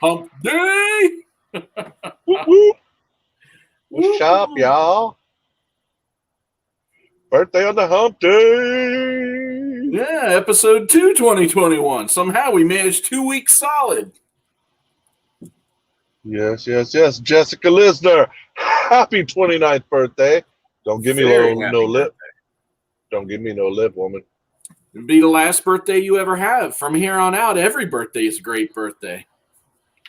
Hump Day! Whoop, whoop. What's up, y'all? Birthday on the Hump Day! Yeah, episode 2, 2021. Somehow we managed 2 weeks solid. Yes. Jessica Lisner, happy 29th birthday. Don't give me no lip. Birthday. Don't give me no lip, woman. It'll be the last birthday you ever have. From here on out, every birthday is a great birthday.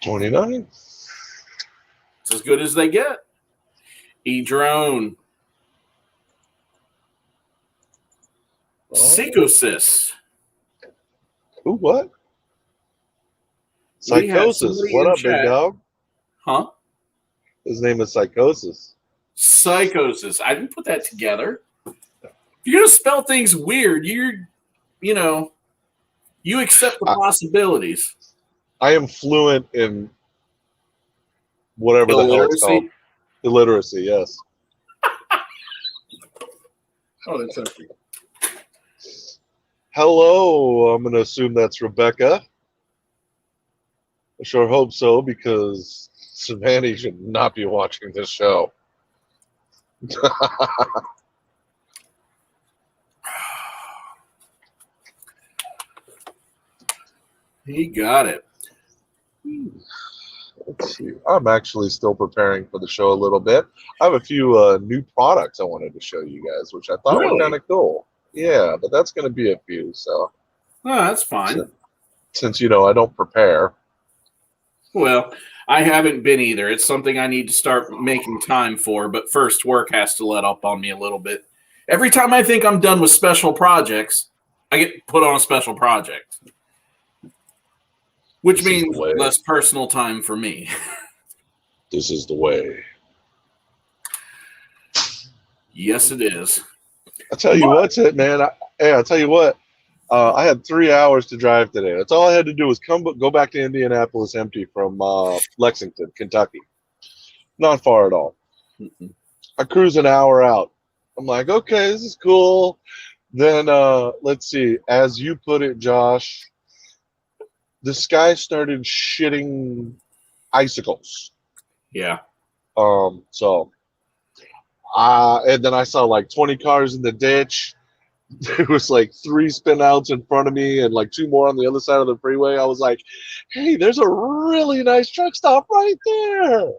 29? It's as good as they get. E-Drone. Psychosis. Ooh, what? Psychosis. What up, big dog? Huh? His name is Psychosis. Psychosis. I didn't put that together. If you're going to spell things weird, you accept the possibilities. I am fluent in whatever the hell it's called. Illiteracy, yes. Oh, that's empty. Hello, I'm going to assume that's Rebecca. I sure hope so, because Savannah should not be watching this show. He got it. Let's see. I'm actually still preparing for the show a little bit. I have a few new products I wanted to show you guys, which I thought were kind of cool. Yeah, but that's going to be a few. So, that's fine. Since I don't prepare. Well, I haven't been either. It's something I need to start making time for, but first work has to let up on me a little bit. Every time I think I'm done with special projects, I get put on a special project, which means less personal time for me. This is the way. Yes, it is. I'll tell you what's it, man. I'll tell you what. I had 3 hours to drive today. That's all I had to do was go back to Indianapolis empty from Lexington, Kentucky. Not far at all. I cruise an hour out. I'm like, okay, this is cool. Then let's see. As you put it, Josh, the sky started shitting icicles. Yeah. And then I saw like 20 cars in the ditch. There was like 3 spin outs in front of me and like 2 more on the other side of the freeway. I was like, hey, there's a really nice truck stop right there.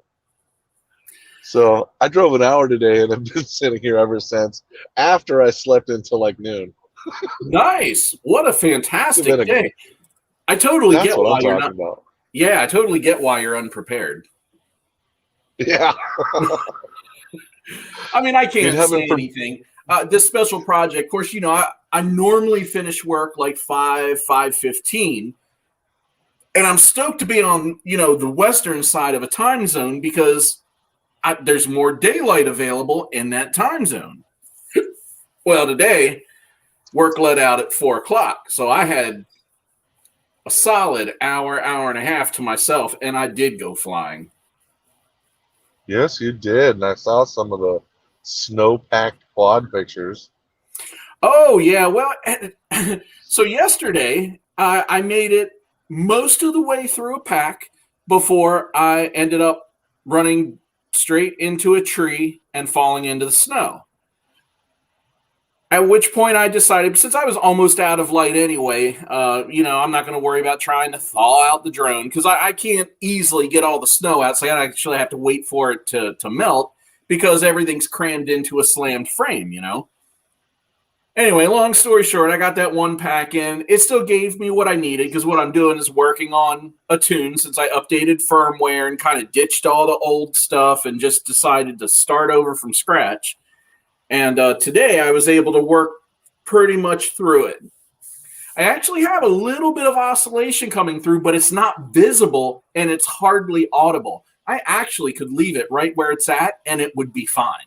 So I drove an hour today and I've been sitting here ever since, after I slept until like noon. Nice. What a fantastic day. I totally get why you're not. About. Yeah, I totally get why you're unprepared. Yeah. I mean, I can't say anything. This special project, of course, I normally finish work like 5:15, and I'm stoked to be on, the western side of a time zone because there's more daylight available in that time zone. Well, today, work let out at 4 o'clock, so I had a solid hour and a half to myself, and I did go flying. Yes, you did, and I saw some of the snow-packed quad pictures. Oh, yeah. Well, so yesterday, I made it most of the way through a pack before I ended up running straight into a tree and falling into the snow. At which point I decided, since I was almost out of light anyway, I'm not going to worry about trying to thaw out the drone because I can't easily get all the snow out. So I actually have to wait for it to melt because everything's crammed into a slammed frame, Anyway, long story short, I got that 1 pack in. It still gave me what I needed because what I'm doing is working on a tune since I updated firmware and kind of ditched all the old stuff and just decided to start over from scratch. And today I was able to work pretty much through it. I actually have a little bit of oscillation coming through, but it's not visible and it's hardly audible. I actually could leave it right where it's at and it would be fine.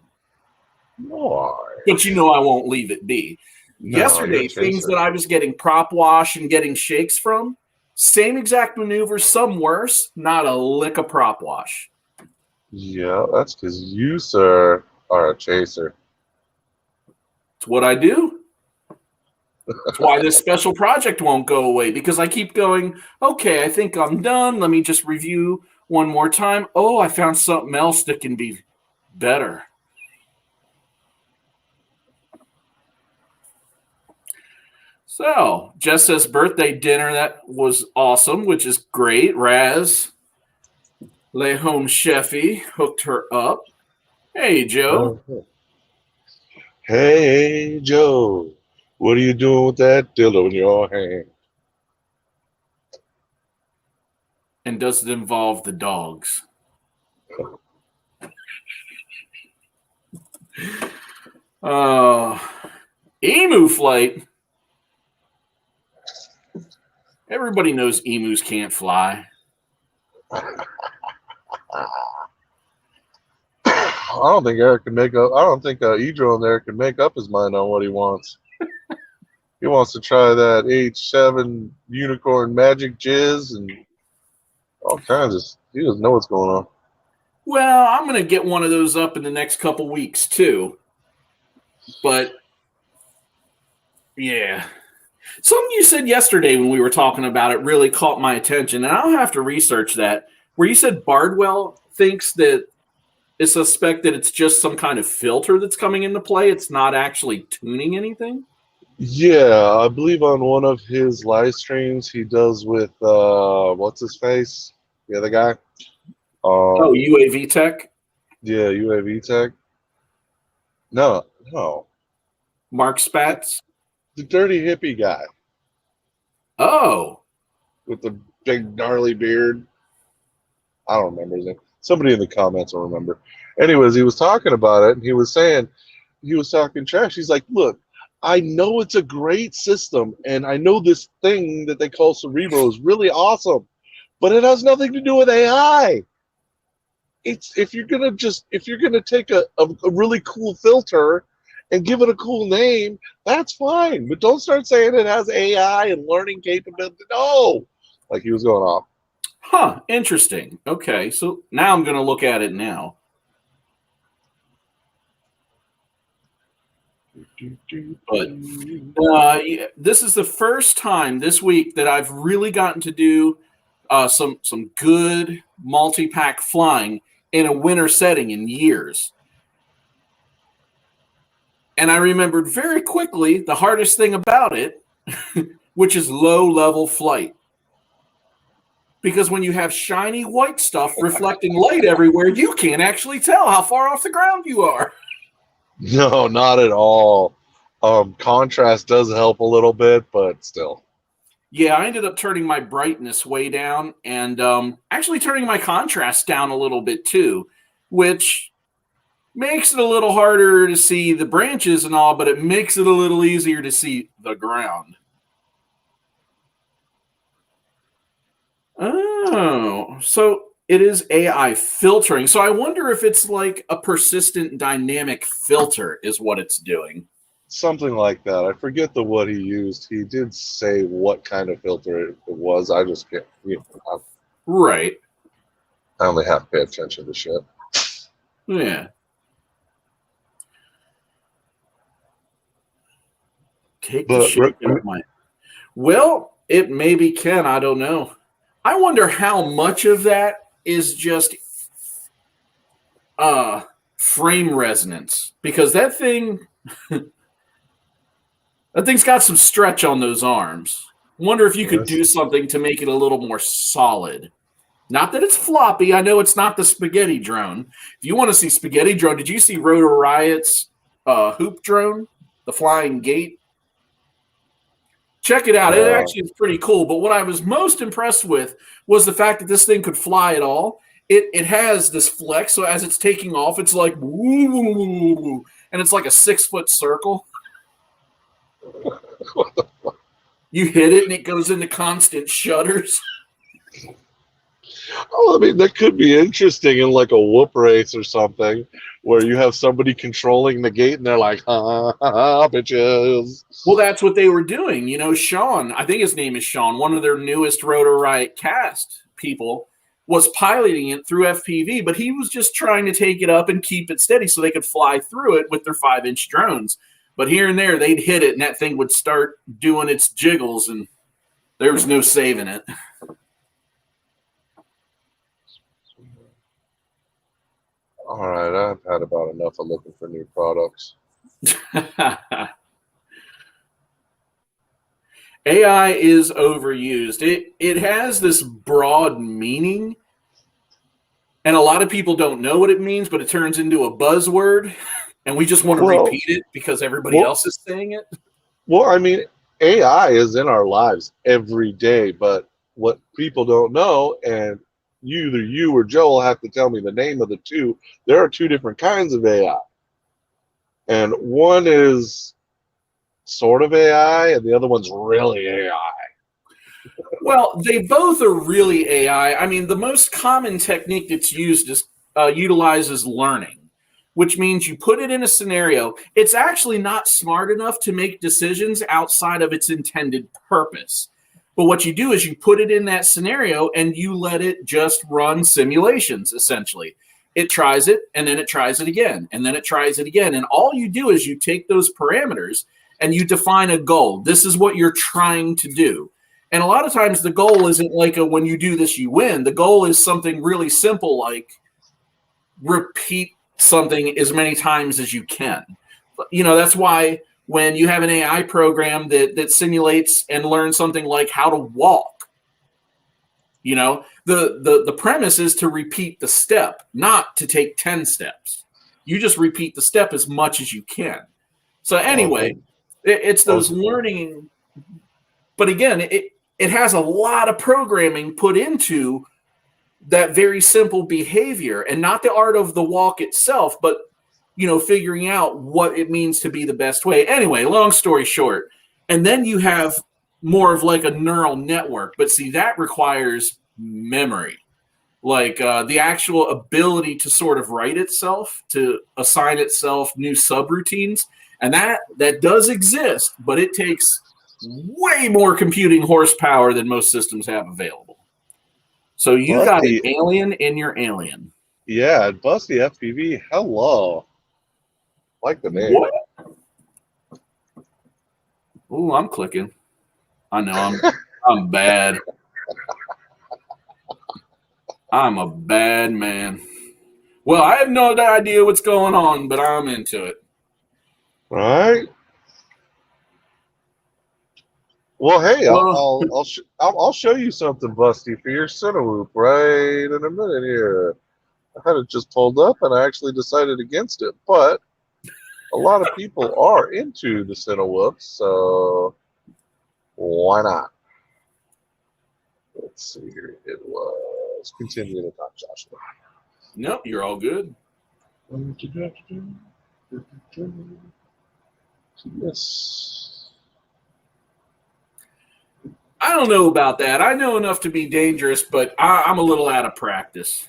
Why? But I won't leave it be. No, yesterday, things that I was getting prop wash and getting shakes from, same exact maneuver, some worse, not a lick of prop wash. Yeah, that's because you, sir, are a chaser. It's what I do. That's why this special project won't go away, because I keep going, okay, I think I'm done. Let me just review one more time. Oh, I found something else that can be better. So, Jess says birthday dinner, that was awesome, which is great. Raz, lay home chefy, hooked her up. Hey, Joe. Hey, Joe, what are you doing with that dildo in your hand? And does it involve the dogs? Emu flight. Everybody knows emus can't fly. I don't think Eric can make up. I don't think Edro there can make up his mind on what he wants. He wants to try that H7 unicorn magic jizz and all kinds of. He doesn't know what's going on. Well, I'm going to get one of those up in the next couple weeks too. But yeah, something you said yesterday when we were talking about it really caught my attention, and I'll have to research that. Where you said Bardwell thinks that it's suspect that it's just some kind of filter that's coming into play. It's not actually tuning anything. Yeah, I believe on one of his live streams he does with what's his face, the other guy. UAV Tech. Yeah, UAV Tech. No. Mark Spatz. The dirty hippie guy Oh, with the big gnarly beard. I don't remember his name. Somebody in the comments will remember. Anyways, he was talking about it, and he was talking trash. He's like, look, I know it's a great system, and I know this thing that they call Cerebro is really awesome, but it has nothing to do with AI. It's if you're gonna take a really cool filter and give it a cool name, that's fine. But don't start saying it has AI and learning capability. No, like he was going off. huh, interesting. Okay, so now I'm going to look at it now. But this is the first time this week that I've really gotten to do some good multi-pack flying in a winter setting in years. And I remembered very quickly the hardest thing about it, which is low-level flight. Because when you have shiny white stuff reflecting light everywhere, you can't actually tell how far off the ground you are. No, not at all. Contrast does help a little bit, but still. Yeah, I ended up turning my brightness way down and actually turning my contrast down a little bit too, which makes it a little harder to see the branches and all, but it makes it a little easier to see the ground. Oh, so it is AI filtering. So I wonder if it's like a persistent dynamic filter is what it's doing. Something like that. I forget what he used. He did say what kind of filter it was. I just can't. Right. I only have to pay attention to shit. Yeah. Take the shit out of my. Well, it maybe can. I don't know. I wonder how much of that is just frame resonance, because that thing's got some stretch on those arms. Wonder if you could do something to make it a little more solid. Not that it's floppy. I know it's not the spaghetti drone. If you want to see spaghetti drone, did you see Rotor Riot's hoop drone, the flying gate? Check it out. It actually is pretty cool. But what I was most impressed with was the fact that this thing could fly at all. It has this flex, so as it's taking off, it's like woo, and it's like a 6-foot circle. You hit it, and it goes into constant shudders. Oh, I mean, that could be interesting in like a whoop race or something, where you have somebody controlling the gate and they're like, ha, ha, ha, bitches. Well, that's what they were doing. You know, Sean, I think his name is Sean, one of their newest Rotor Riot cast people, was piloting it through FPV, but he was just trying to take it up and keep it steady so they could fly through it with their 5-inch drones. But here and there, they'd hit it, and that thing would start doing its jiggles, and there was no saving it. All right, I've had about enough of looking for new products. AI is overused. It has this broad meaning, and a lot of people don't know what it means, but it turns into a buzzword, and we just want to repeat it because everybody else is saying it. Well, I mean, AI is in our lives every day, but what people don't know, and either you or Joe will have to tell me the name of the two. There are two different kinds of AI, and one is sort of AI, and the other one's really AI. Well, they both are really AI. I mean, the most common technique that's used is utilizes learning, which means you put it in a scenario. It's actually not smart enough to make decisions outside of its intended purpose. But what you do is you put it in that scenario and you let it just run simulations, essentially. It tries it, and then it tries it again, and then it tries it again. And all you do is you take those parameters and you define a goal. This is what you're trying to do. And a lot of times the goal isn't like when you do this, you win. The goal is something really simple, like repeat something as many times as you can. You know, that's why when you have an AI program that simulates and learns something like how to walk, you know, the premise is to repeat the step, not to take 10 steps. You just repeat the step as much as you can. So anyway, it's those learning, but again, it has a lot of programming put into that very simple behavior, and not the art of the walk itself, but you know, figuring out what it means to be the best way. Anyway, long story short, and then you have more of like a neural network, but see, that requires memory, like the actual ability to sort of write itself, to assign itself new subroutines, and that does exist, but it takes way more computing horsepower than most systems have available. So you got an alien in your alien. Yeah, Busty FPV. Hello. Like the name. What? Ooh, I'm clicking. I know I'm bad. I'm a bad man. Well, I have no idea what's going on, but I'm into it. All right. Well, hey, I'll show you something, Busty, for your Cinewoop right in a minute here. I had it just pulled up, and I actually decided against it, but a lot of people are into the Cinewoops, so why not? Let's see here. It was continue to talk, Joshua. Nope, you're all good. Yes. I don't know about that. I know enough to be dangerous, but I'm a little out of practice.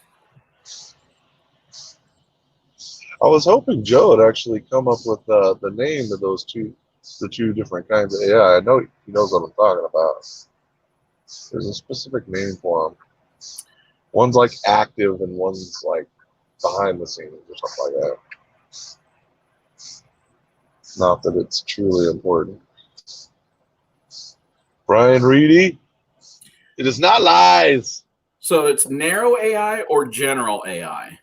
I was hoping Joe would actually come up with the name of the two different kinds of AI. I know he knows what I'm talking about. There's a specific name for them. One's like active and one's like behind the scenes or something like that. Not that it's truly important. Brian Reedy, it is not lies. So it's narrow AI or general AI.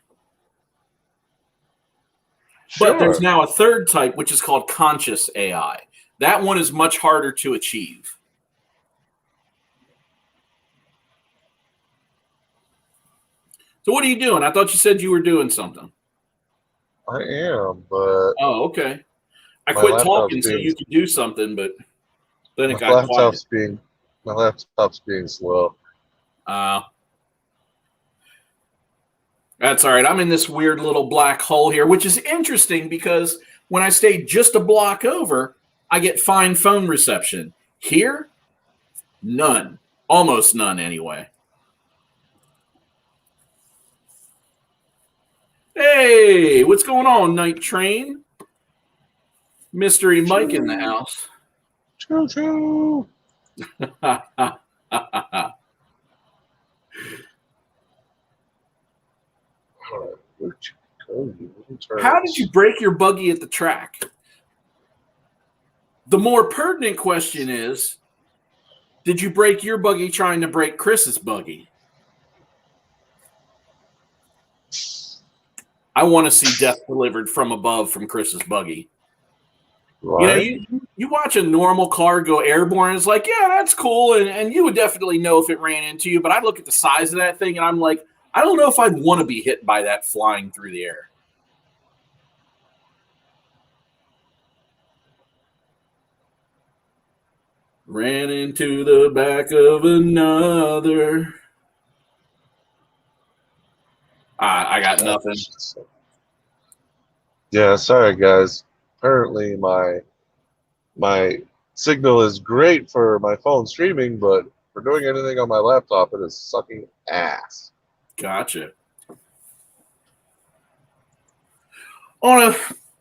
Sure. But there's now a third type, which is called conscious AI. That one is much harder to achieve. So what are you doing? I thought you said you were doing something. I am, but oh, okay. I quit talking so you could do something, but then it got quiet. My laptop's being slow. That's all right. I'm in this weird little black hole here, which is interesting because when I stay just a block over, I get fine phone reception. Here, none. Almost none, anyway. Hey, what's going on, Night Train? Mystery Mike in the house. Choo-choo. How did you break your buggy at the track? The more pertinent question is, did you break your buggy trying to break Chris's buggy? I want to see death delivered from above from Chris's buggy. Right? You watch a normal car go airborne, it's like, yeah, that's cool, and you would definitely know if it ran into you, but I look at the size of that thing, and I'm like, I don't know if I'd want to be hit by that flying through the air. Ran into the back of another. I got nothing. Yeah, sorry guys. Apparently my signal is great for my phone streaming, but for doing anything on my laptop, it is sucking ass. Gotcha. On a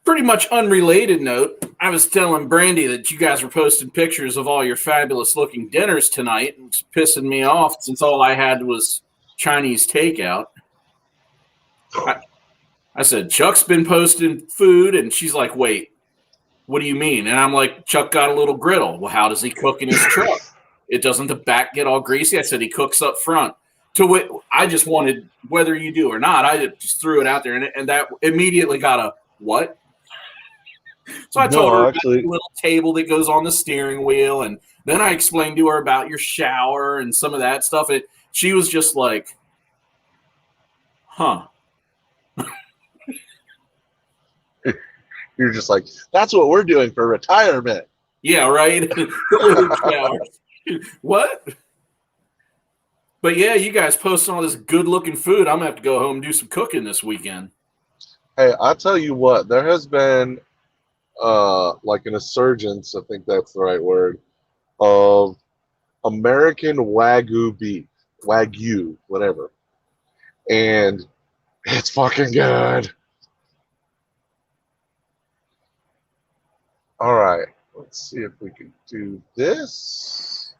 pretty much unrelated note, I was telling Brandy that you guys were posting pictures of all your fabulous looking dinners tonight. It's pissing me off since all I had was Chinese takeout. I said, Chuck's been posting food, and she's like, wait, what do you mean? And I'm like, Chuck got a little griddle. Well, how does he cook in his truck? Doesn't the back get all greasy? I said, he cooks up front. I just wanted, whether you do or not, I just threw it out there, and that immediately got a what? So I told her about the little table that goes on the steering wheel, and then I explained to her about your shower and some of that stuff. She was just like, huh. You're just like, that's what we're doing for retirement. Yeah, right? What? But yeah, you guys posting all this good-looking food. I'm going to have to go home and do some cooking this weekend. Hey, I'll tell you what. There has been like an insurgence, I think that's the right word, of American Wagyu beef. Wagyu, whatever. And it's fucking good. All right. Let's see if we can do this.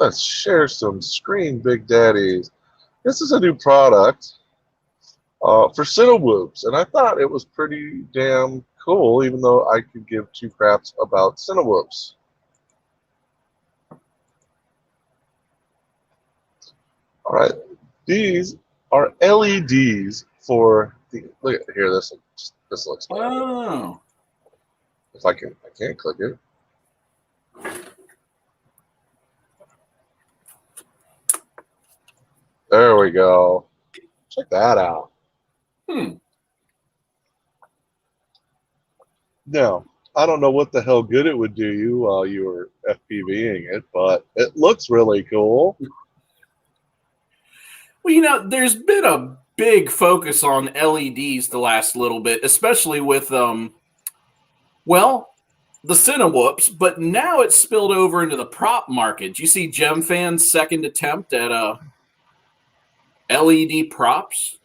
Let's share some screen, Big Daddies. This is a new product for Cinewhoops, and I thought it was pretty damn cool, even though I could give two craps about Cinewhoops. All right, these are LEDs for the. Look at here. This looks. Oh. If I can't click it. There we go. Check that out. Now, I don't know what the hell good it would do you while you were FPVing it, but it looks really cool. Well, there's been a big focus on LEDs the last little bit, especially with, the Cinewhoops, but now it's spilled over into the prop market. Do you see GemFan's second attempt at LED props?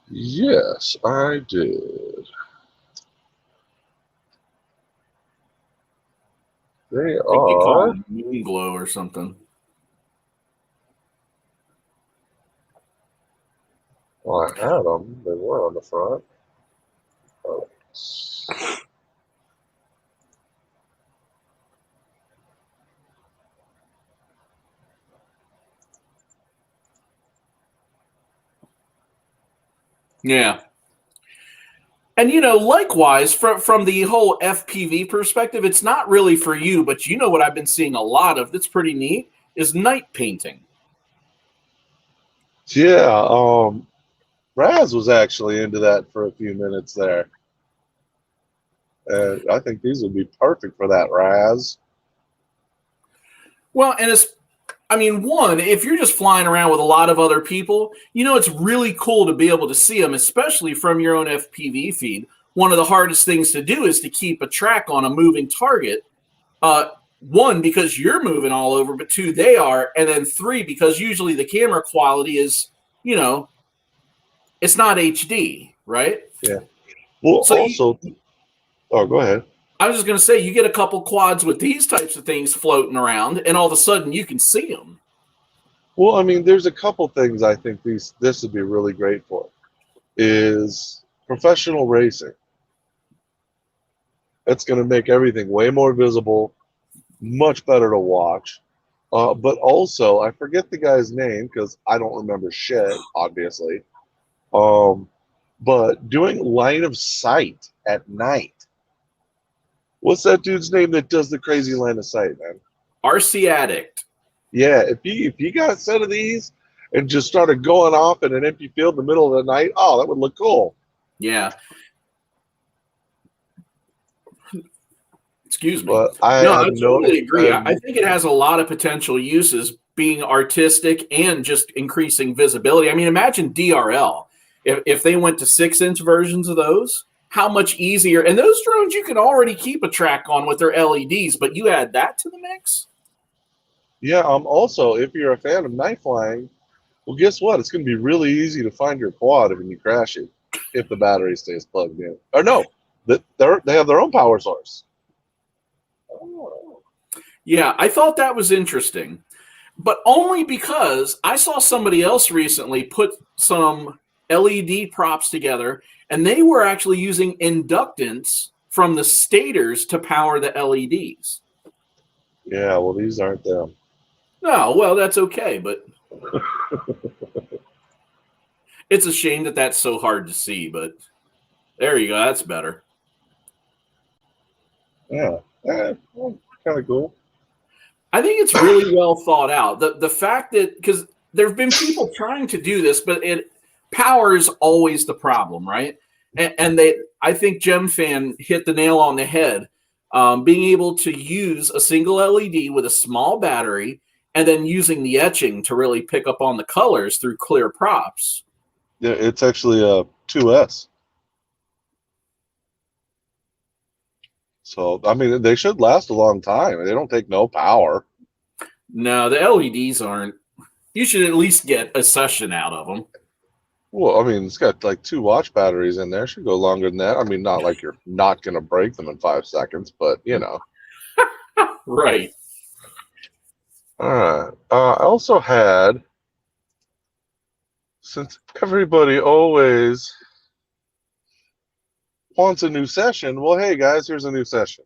Yes, I did. They are Moon Glow or something. Well, I had them. They were on the front. Oh. Yeah. And, likewise, from the whole FPV perspective, it's not really for you, but what I've been seeing a lot of that's pretty neat is night painting. Yeah, Raz was actually into that for a few minutes there. And I think these would be perfect for that, Raz. Well, and one, if you're just flying around with a lot of other people, it's really cool to be able to see them, especially from your own FPV feed. One of the hardest things to do is to keep a track on a moving target. One, because you're moving all over, but two, they are. And then three, because usually the camera quality is, it's not HD, right? Yeah. Well, so go ahead. I was just going to say, you get a couple quads with these types of things floating around, and all of a sudden you can see them. Well, there's a couple things I think this would be really great for. Is professional racing. It's going to make everything way more visible, much better to watch. But also, I forget the guy's name because I don't remember shit, obviously. But doing line of sight at night. What's that dude's name that does the crazy line of sight, man? RC Addict. Yeah, if you got a set of these and just started going off in an empty field in the middle of the night, oh, that would look cool. Yeah. Excuse me. But I totally agree. I think it has a lot of potential uses, being artistic and just increasing visibility. I mean, imagine DRL. If they went to 6-inch versions of those, how much easier. And those drones you can already keep a track on with their LEDs, but you add that to the mix? Yeah, also, if you're a fan of night flying, well, guess what? It's going to be really easy to find your quad when you crash it if the battery stays plugged in. Or no, they have their own power source. Yeah, I thought that was interesting, but only because I saw somebody else recently put some LED props together, and they were actually using inductance from the stators to power the LEDs. Yeah, well, these aren't them. No, well, that's okay, but it's a shame that that's so hard to see, but there you go. That's better. Yeah, well, kind of cool. I think it's really well thought out. The fact that, because there have been people trying to do this, but power is always the problem, right? And I think GemFan hit the nail on the head. Being able to use a single LED with a small battery and then using the etching to really pick up on the colors through clear props. Yeah, it's actually a 2S. So, I mean, they should last a long time. They don't take no power. No, the LEDs aren't. You should at least get a session out of them. Well, I mean, it's got like 2 watch batteries in there. It should go longer than that. I mean, not like you're not going to break them in 5 seconds, but, you know. Right. All right. I also had, since everybody always wants a new session, well, hey, guys, here's a new session.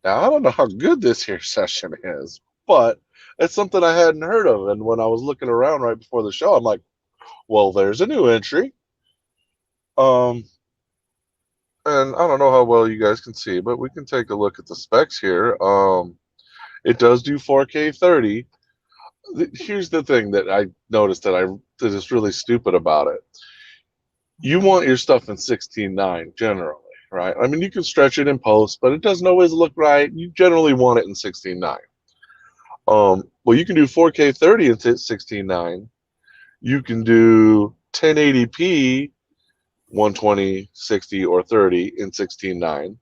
Now, I don't know how good this here session is, but it's something I hadn't heard of. And when I was looking around right before the show, I'm like, well, there's a new entry. And I don't know how well you guys can see, but we can take a look at the specs here. It does do 4K 30. Here's the thing that I noticed that is really stupid about it. You want your stuff in 16:9 generally, right? I mean, you can stretch it in post, but it doesn't always look right. You generally want it in 16:9. Well, you can do 4K 30 in 16:9. You can do 1080p 120, 60, or 30 in 16:9,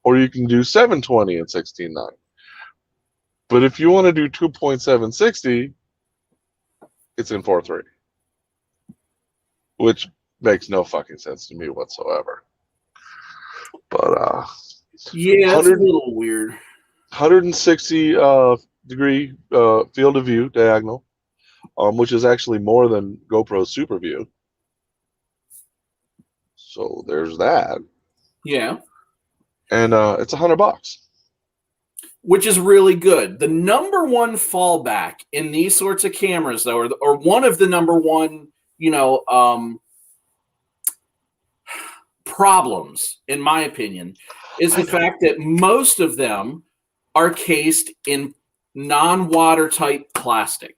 or you can do 720 in 16:9. But if you want to do 2.760, it's in 4.3, which makes no fucking sense to me whatsoever. But yeah, it's a little weird. 160 degree field of view diagonal, which is actually more than GoPro's Super View. So there's that. Yeah. And it's $100. Which is really good. The number one fallback in these sorts of cameras, though, or one of the number one, problems, in my opinion, is the fact that most of them are cased in non-watertight plastic.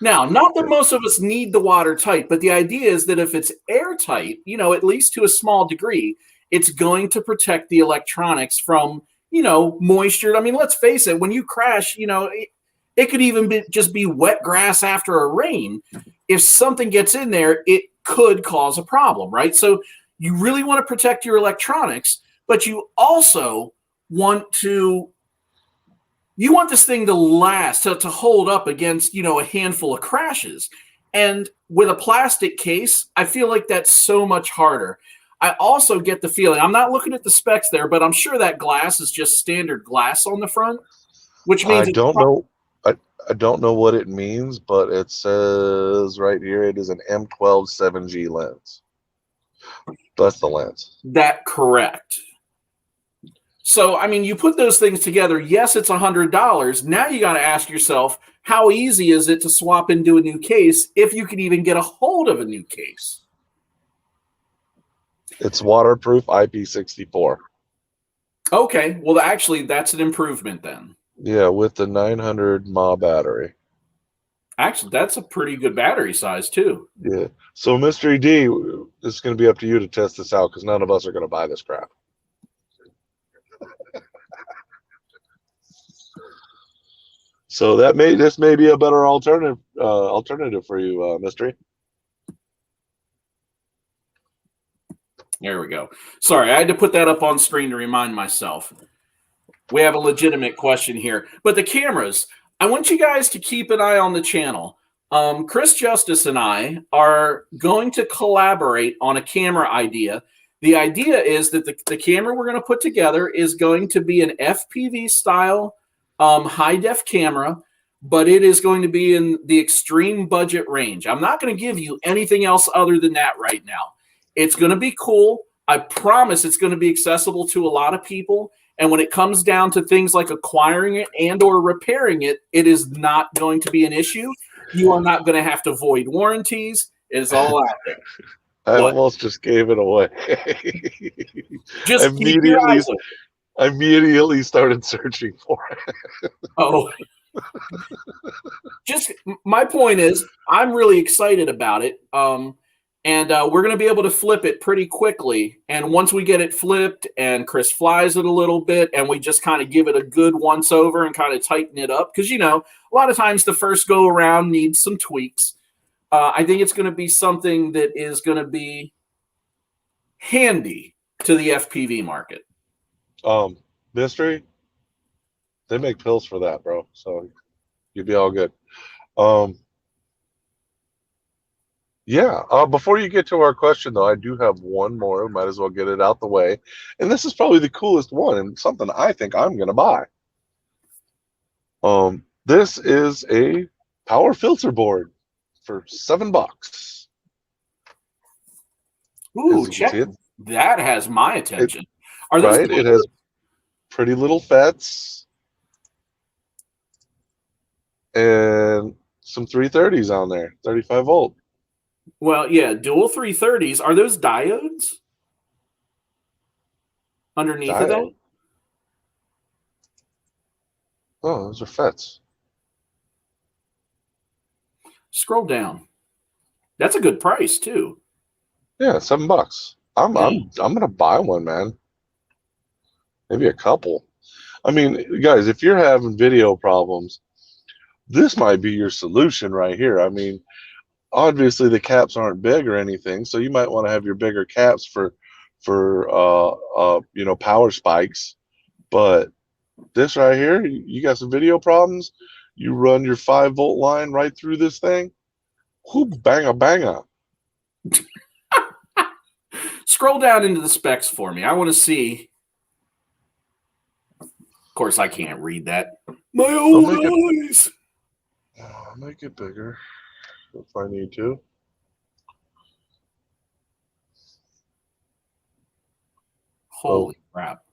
Now, not that most of us need the watertight, but the idea is that if it's airtight, at least to a small degree, it's going to protect the electronics from, moisture. I mean, let's face it, when you crash, it could even just be wet grass after a rain. If something gets in there, it could cause a problem, right? So you really want to protect your electronics, but you also want this thing to last, to hold up against, a handful of crashes. And with a plastic case, I feel like that's so much harder. I also get the feeling, I'm not looking at the specs there, but I'm sure that glass is just standard glass on the front, which means I don't know. I don't know what it means, but it says right here it is an M12 7G lens. That's the lens. That correct. So, I mean, you put those things together. Yes, it's $100. Now you got to ask yourself, how easy is it to swap into a new case if you can even get a hold of a new case? It's waterproof IP64. Okay, well, actually, that's an improvement then. Yeah, with the 900 mAh battery. Actually, that's a pretty good battery size too. Yeah. So, Mystery D, it's going to be up to you to test this out because none of us are going to buy this crap. So this may be a better alternative for you, Mystery. There we go. Sorry, I had to put that up on screen to remind myself. We have a legitimate question here. But the cameras, I want you guys to keep an eye on the channel. Chris Justice and I are going to collaborate on a camera idea. The idea is that the camera we're going to put together is going to be an FPV style high-def camera, but it is going to be in the extreme budget range. I'm not going to give you anything else other than that right now. It's going to be cool. I promise it's going to be accessible to a lot of people. And when it comes down to things like acquiring it and or repairing it, it is not going to be an issue. You are not going to have to void warranties. It is all out there. I almost just gave it away. Just immediately started searching for it. Oh. Just my point is, I'm really excited about it. And we're going to be able to flip it pretty quickly. And once we get it flipped and Chris flies it a little bit and we just kind of give it a good once over and kind of tighten it up. Because, you know, a lot of times the first go around needs some tweaks. I think it's going to be something that is going to be handy to the FPV market. Mystery, they make pills for that, bro. So you'll be all good. Yeah. Before you get to our question, though, I do have one more. Might as well get it out the way. And this is probably the coolest one and something I think I'm going to buy. This is a power filter board for $7. Ooh, check it. That has my attention. Are those right? It has pretty little FETs and some 330s on there, 35 volt. Well, yeah, dual 330s. Are those diodes underneath of that? Oh, those are FETs. Scroll down. That's a good price too. Yeah, $7. I'm gonna buy one, man. Maybe a couple. I mean, guys, if you're having video problems, this might be your solution right here. I mean, obviously the caps aren't big or anything, so you might want to have your bigger caps for you know, power spikes. But this right here, you got some video problems, you run your 5-volt line right through this thing, whoop, banga banga. Scroll down into the specs for me. I want to see. Of course, I can't read that. My old eyes. I'll make it bigger if I need to. Holy crap.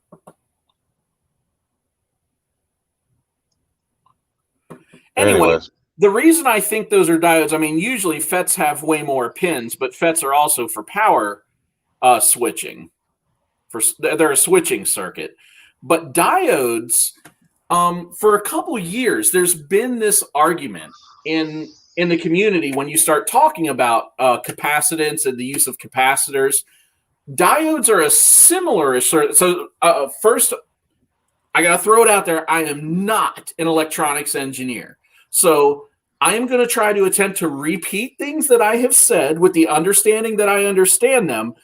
Anyway, the reason I think those are diodes, I mean, usually FETs have way more pins, but FETs are also for power switching. They're a switching circuit. But diodes, for a couple years, there's been this argument in the community when you start talking about capacitance and the use of capacitors. Diodes are a similar sort. So first, I got to throw it out there. I am not an electronics engineer. So I am going to try to attempt to repeat things that I have said with the understanding that I understand them,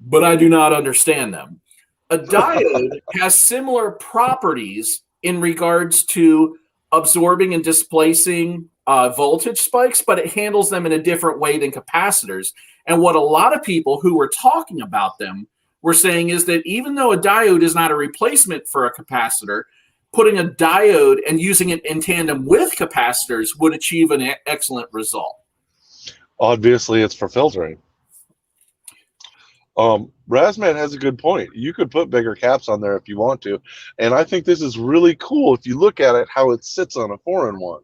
but I do not understand them. A diode has similar properties in regards to absorbing and displacing voltage spikes, but it handles them in a different way than capacitors. And what a lot of people who were talking about them were saying is that even though a diode is not a replacement for a capacitor, putting a diode and using it in tandem with capacitors would achieve an excellent result. Obviously, it's for filtering. Razman has a good point. You could put bigger caps on there if you want to, and I think this is really cool if you look at it how it sits on a 4-in-1.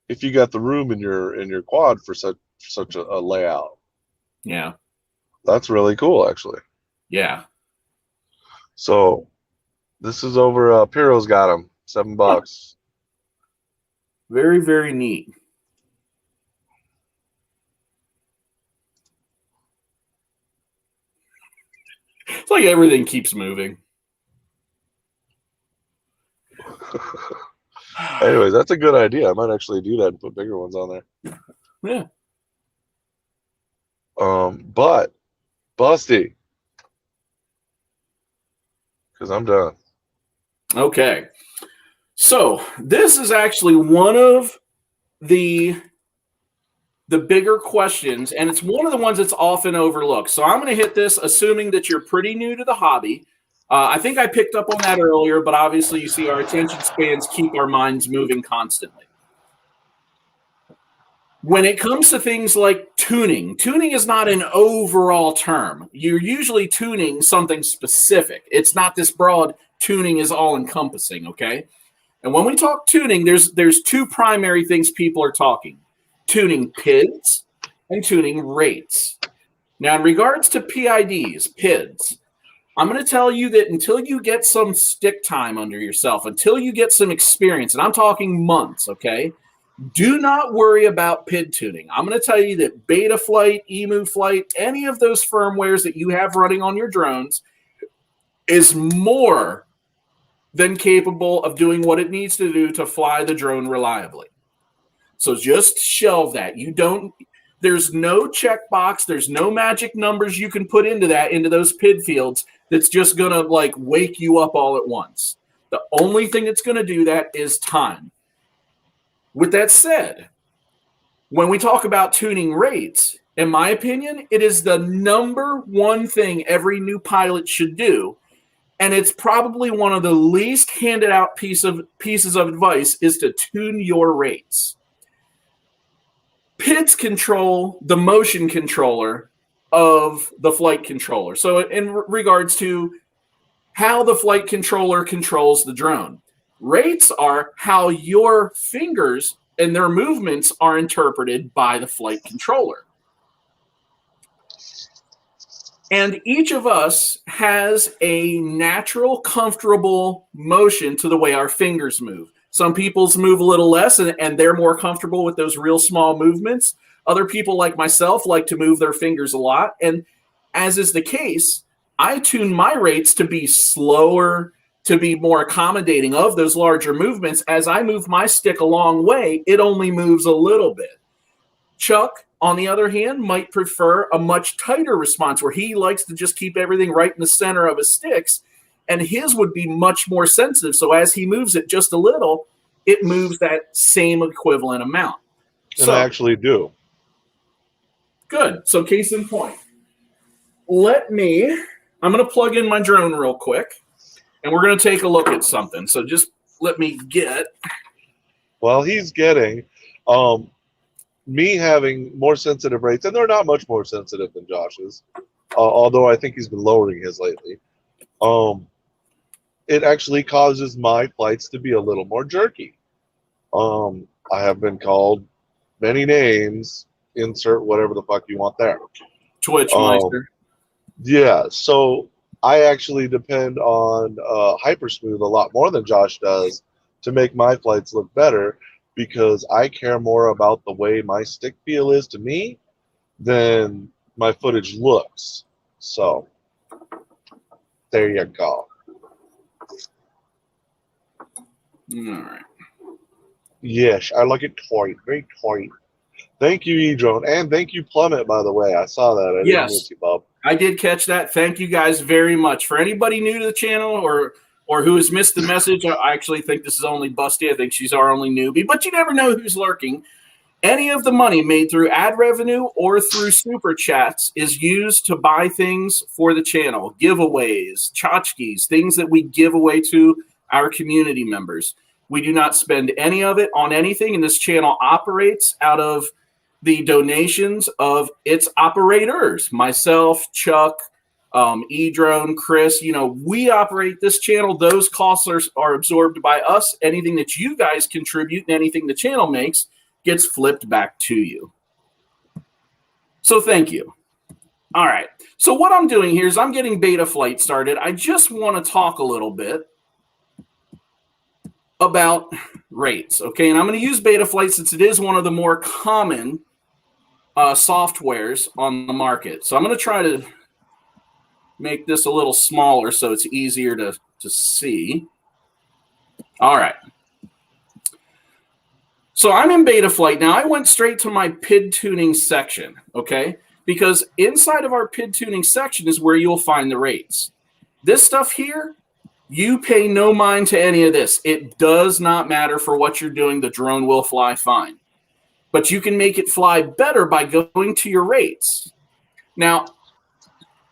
If you got the room in your quad for such a layout, Yeah, that's really cool, actually. yeah. So this is over. Piro's got him $7. Very, very neat. It's like everything keeps moving. Anyways, that's a good idea. I might actually do that and put bigger ones on there. Yeah. But Busty, because I'm done. Okay. So this is actually one of the bigger questions, and it's one of the ones that's often overlooked. So I'm going to hit this assuming that you're pretty new to the hobby. I think I picked up on that earlier, but obviously you see our attention spans keep our minds moving constantly. When it comes to things like tuning is not an overall term. You're usually tuning something specific. It's not this broad tuning is all encompassing, okay? And when we talk tuning, there's two primary things people are talking. Tuning PIDs and tuning rates. Now, in regards to PIDs, I'm going to tell you that until you get some stick time under yourself, until you get some experience, and I'm talking months, okay? Do not worry about PID tuning. I'm going to tell you that Betaflight, EmuFlight, any of those firmwares that you have running on your drones is more than capable of doing what it needs to do to fly the drone reliably. So just shelve that. There's no checkbox, there's no magic numbers you can put into those PID fields that's just going to like wake you up all at once. The only thing that's going to do that is time. With that said, when we talk about tuning rates, in my opinion, it is the number one thing every new pilot should do. And it's probably one of the least handed out pieces of advice is to tune your rates. PIDs control the motion controller of the flight controller. So in regards to how the flight controller controls the drone, rates are how your fingers and their movements are interpreted by the flight controller. And each of us has a natural, comfortable motion to the way our fingers move. Some people's move a little less, and they're more comfortable with those real small movements. Other people, like myself, like to move their fingers a lot. And as is the case, I tune my rates to be slower, to be more accommodating of those larger movements. As I move my stick a long way, it only moves a little bit. Chuck, on the other hand, might prefer a much tighter response where he likes to just keep everything right in the center of his sticks, and his would be much more sensitive. So as he moves it just a little, it moves that same equivalent amount. And I actually do. Good. So case in point. I'm going to plug in my drone real quick, and we're going to take a look at something. So just let me get. Well, he's getting me having more sensitive rates, and they're not much more sensitive than Josh's, although I think he's been lowering his lately. It actually causes my flights to be a little more jerky. I have been called many names. Insert whatever the fuck you want there. Twitch Meister. Yeah, so I actually depend on Hypersmooth a lot more than Josh does to make my flights look better, because I care more about the way my stick feel is to me than my footage looks. So there you go. All right. Yes, I like it tight, very tight. Thank you, E-Drone, and thank you, Plummet, by the way. I saw that. I didn't miss you, Bob. I did catch that. Thank you guys very much. For anybody new to the channel or who has missed the message, I actually think this is only Busty. I think she's our only newbie, but you never know who's lurking. Any of the money made through ad revenue or through super chats is used to buy things for the channel, giveaways, tchotchkes, things that we give away to our community members. We do not spend any of it on anything, and this channel operates out of the donations of its operators, myself, Chuck, E-Drone, Chris, we operate this channel. Those costs are absorbed by us. Anything that you guys contribute and anything the channel makes gets flipped back to you. So thank you. All right. So what I'm doing here is I'm getting beta flight started. I just want to talk a little bit about rates. Okay. And I'm going to use beta flight since it is one of the more common softwares on the market. So I'm going to try to make this a little smaller so it's easier to see. All right. So I'm in beta flight now. I went straight to my PID tuning section, okay? Because inside of our PID tuning section is where you'll find the rates. This stuff here, you pay no mind to any of this. It does not matter for what you're doing. The drone will fly fine. But you can make it fly better by going to your rates. Now,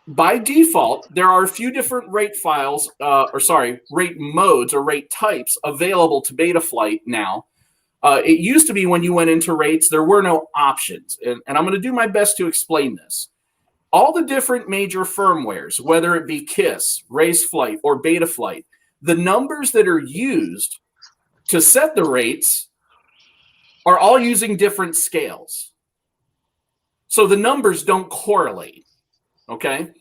by default, there are a few different rate files, rate modes or rate types available to beta flight now. It used to be when you went into rates, there were no options. And I'm going to do my best to explain this. All the different major firmwares, whether it be KISS, Race Flight, or Beta Flight, the numbers that are used to set the rates are all using different scales. So the numbers don't correlate. Okay.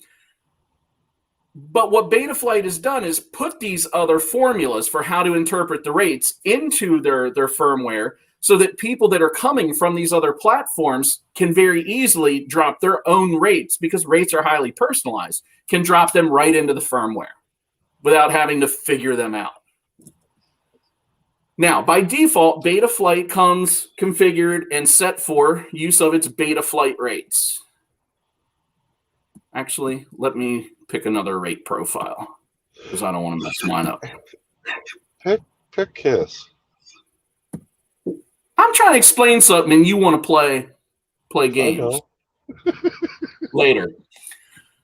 But what Betaflight has done is put these other formulas for how to interpret the rates into their firmware so that people that are coming from these other platforms can very easily drop their own rates, because rates are highly personalized, can drop them right into the firmware without having to figure them out. Now, by default, Betaflight comes configured and set for use of its Betaflight rates. Actually, let me pick another rate profile because I don't want to mess mine up. Pick KISS. I'm trying to explain something and you want to play games later.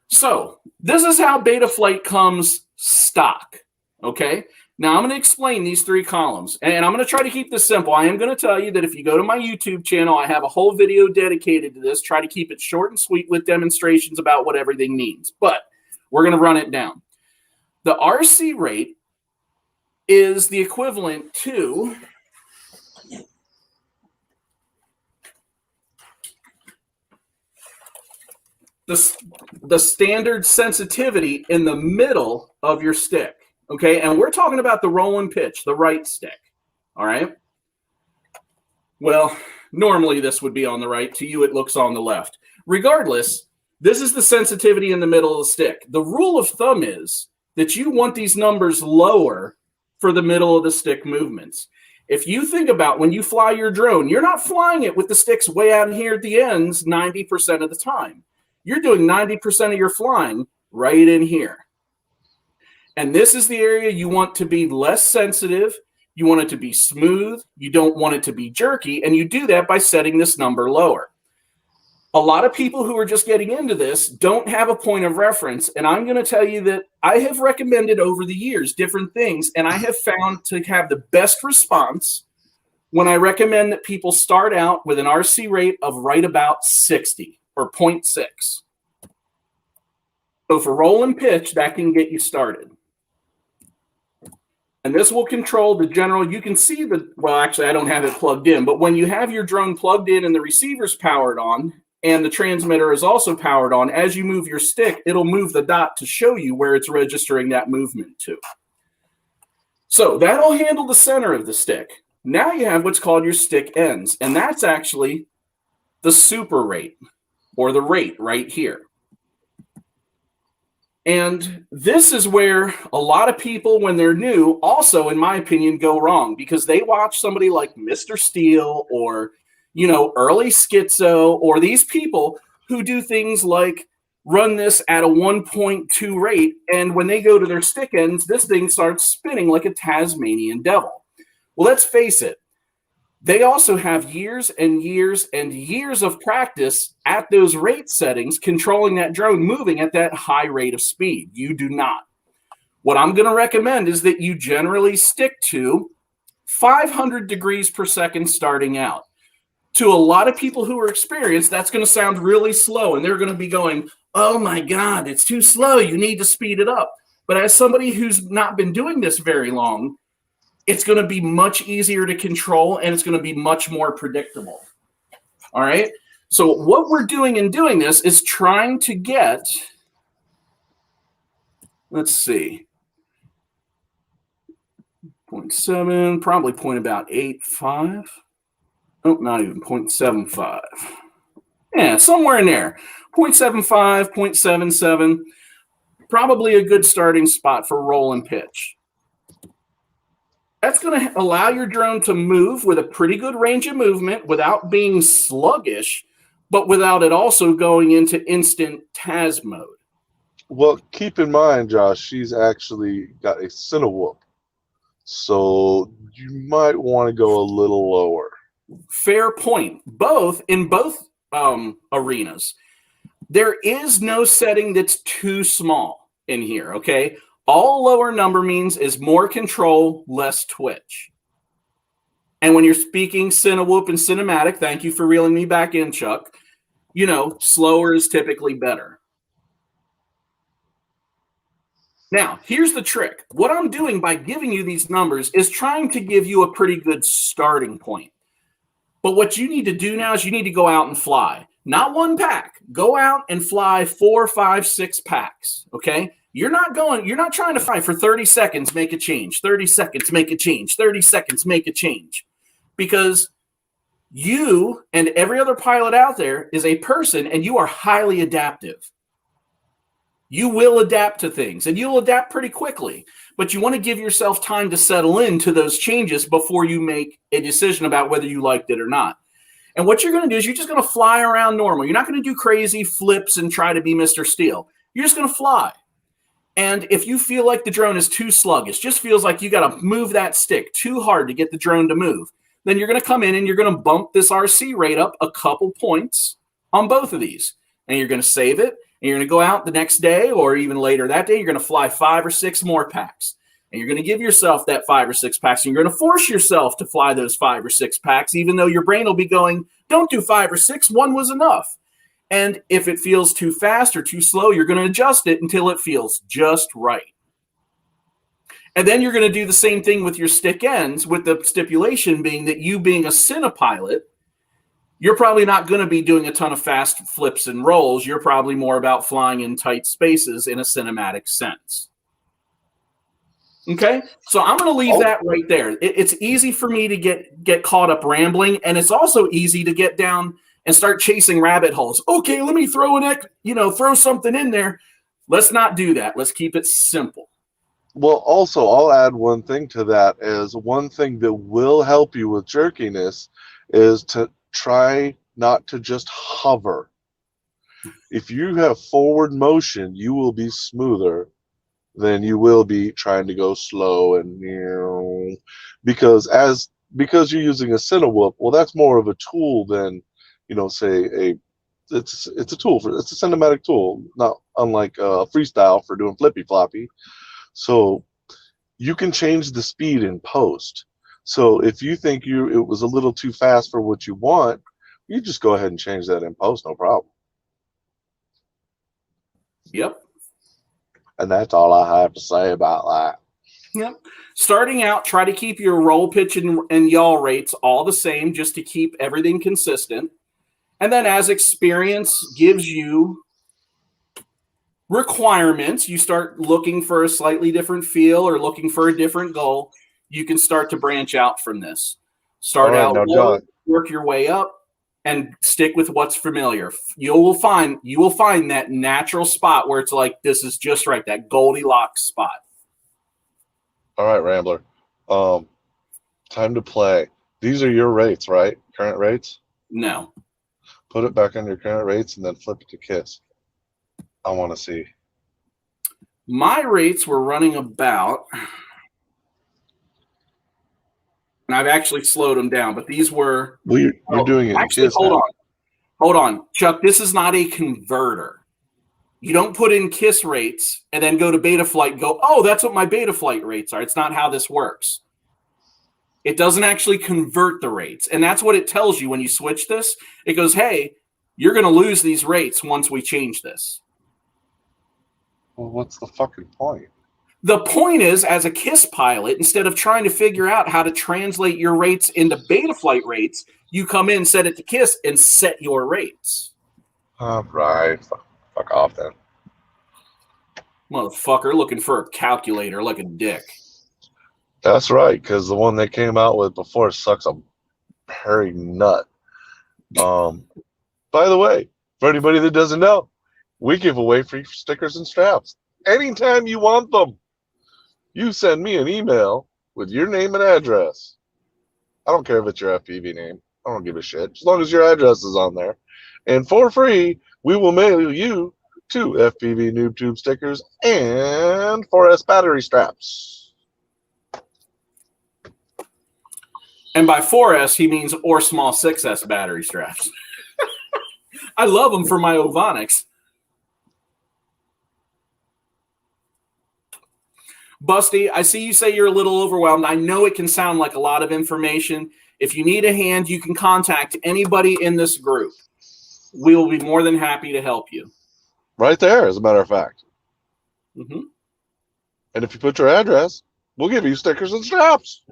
So this is how Betaflight comes stock. Okay. Now I'm going to explain these three columns, and I'm going to try to keep this simple. I am going to tell you that if you go to my YouTube channel, I have a whole video dedicated to this. Try to keep it short and sweet with demonstrations about what everything means, but we're going to run it down. The RC rate is the equivalent to the standard sensitivity in the middle of your stick. Okay, and we're talking about the roll and pitch, the right stick. All right. Well, normally this would be on the right. To you, it looks on the left. Regardless, this is the sensitivity in the middle of the stick. The rule of thumb is that you want these numbers lower for the middle of the stick movements. If you think about when you fly your drone, you're not flying it with the sticks way out here at the ends 90% of the time. You're doing 90% of your flying right in here. And this is the area you want to be less sensitive. You want it to be smooth. You don't want it to be jerky. And you do that by setting this number lower. A lot of people who are just getting into this don't have a point of reference. And I'm going to tell you that I have recommended over the years different things. And I have found to have the best response when I recommend that people start out with an RC rate of right about 60 or 0.6. So for roll and pitch, that can get you started. And this will control the general, you can see well, actually, I don't have it plugged in, but when you have your drone plugged in and the receiver's powered on and the transmitter is also powered on, as you move your stick, it'll move the dot to show you where it's registering that movement to. So that'll handle the center of the stick. Now you have what's called your stick ends, and that's actually the super rate, or the rate right here. And this is where a lot of people, when they're new, also, in my opinion, go wrong, because they watch somebody like Mr. Steele or, early Schizo, or these people who do things like run this at a 1.2 rate. And when they go to their stick ends, this thing starts spinning like a Tasmanian devil. Well, let's face it. They also have years and years and years of practice at those rate settings, controlling that drone moving at that high rate of speed. You do not. What I'm going to recommend is that you generally stick to 500 degrees per second starting out. To a lot of people who are experienced, that's going to sound really slow, and they're going to be going, oh my God, it's too slow. You need to speed it up. But as somebody who's not been doing this very long, it's going to be much easier to control and it's going to be much more predictable. All right. So what we're doing in doing this is trying to get, let's see, 0.7, probably point about 8.5. Oh, not even 0.75. Yeah, somewhere in there. 0.75, 0.77. Probably a good starting spot for roll and pitch. That's going to allow your drone to move with a pretty good range of movement without being sluggish, but without it also going into instant TAS mode. Well, keep in mind, Josh, she's actually got a Cinewhoop. So you might want to go a little lower. Fair point. In both arenas, there is no setting that's too small in here, okay? All lower number means is more control, less twitch. And when you're speaking Cinewhoop and cinematic, thank you for reeling me back in, Chuck, slower is typically better. Now, here's the trick. What I'm doing by giving you these numbers is trying to give you a pretty good starting point. But what you need to do now is you need to go out and fly. Not one pack. Go out and fly 4, 5, 6 packs, okay? You're not trying to fly for 30 seconds, make a change. 30 seconds, make a change. 30 seconds, make a change. Because you and every other pilot out there is a person and you are highly adaptive. You will adapt to things and you'll adapt pretty quickly, but you want to give yourself time to settle into those changes before you make a decision about whether you liked it or not. And what you're going to do is you're just going to fly around normal. You're not going to do crazy flips and try to be Mr. Steele. You're just going to fly. And if you feel like the drone is too sluggish, just feels like you got to move that stick too hard to get the drone to move, then you're going to come in and you're going to bump this RC rate up a couple points on both of these. And you're going to save it. And you're going to go out the next day or even later that day. You're going to fly 5 or 6 more packs. And you're going to give yourself that 5 or 6 packs. And you're going to force yourself to fly those 5 or 6 packs, even though your brain will be going, don't do 5 or 6. 1 was enough. And if it feels too fast or too slow, you're going to adjust it until it feels just right. And then you're going to do the same thing with your stick ends, with the stipulation being that you being a Cinepilot, you're probably not going to be doing a ton of fast flips and rolls. You're probably more about flying in tight spaces in a cinematic sense. Okay? So I'm going to leave that right there. It's easy for me to get caught up rambling, and it's also easy to get down and start chasing rabbit holes. Okay, let me throw something in there. Let's not do that. Let's keep it simple. Well, also, I'll add one thing to that is one thing that will help you with jerkiness is to try not to just hover. If you have forward motion, you will be smoother than you will be trying to go slow and because you're using a Cinewhoop, well, that's more of a tool than say it's a tool it's a cinematic tool, not unlike freestyle for doing flippy floppy. So you can change the speed in post. So if you think it was a little too fast for what you want, you just go ahead and change that in post, no problem. Yep. And that's all I have to say about that. Yep. Starting out, try to keep your roll, pitch, and yaw rates all the same just to keep everything consistent. And then as experience gives you requirements, you start looking for a slightly different feel or looking for a different goal, you can start to branch out from this. Start out low, work your way up, and stick with what's familiar. You will find that natural spot where it's like, this is just right, that Goldilocks spot. All right, Rambler. Time to play. These are your rates, right? Current rates? No. Put it back on your current rates and then flip it to KISS. I want to see. My rates were running about, and I've actually slowed them down, but these were. Well, you're doing it. Actually, hold on, Chuck. This is not a converter. You don't put in KISS rates and then go to Betaflight and go, oh, that's what my Betaflight rates are. It's not how this works. It doesn't actually convert the rates, and that's what it tells you when you switch this. It goes, hey, you're going to lose these rates once we change this. Well, what's the fucking point? The point is, as a KISS pilot, instead of trying to figure out how to translate your rates into Betaflight rates, you come in, set it to KISS, and set your rates. Right. Fuck off then. Motherfucker looking for a calculator like a dick. That's right, because the one they came out with before sucks a hairy nut. By the way, for anybody that doesn't know, we give away free stickers and straps anytime you want them. You send me an email with your name and address. I don't care if it's your FPV name. I don't give a shit. As long as your address is on there. And for free, we will mail you 2 FPVnoobtube stickers and 4S battery straps. And by 4S, he means or small 6S battery straps. I love them for my Ovonics. Busty, I see you say you're a little overwhelmed. I know it can sound like a lot of information. If you need a hand, you can contact anybody in this group. We will be more than happy to help you. Right there, as a matter of fact. Mm-hmm. And if you put your address, we'll give you stickers and straps.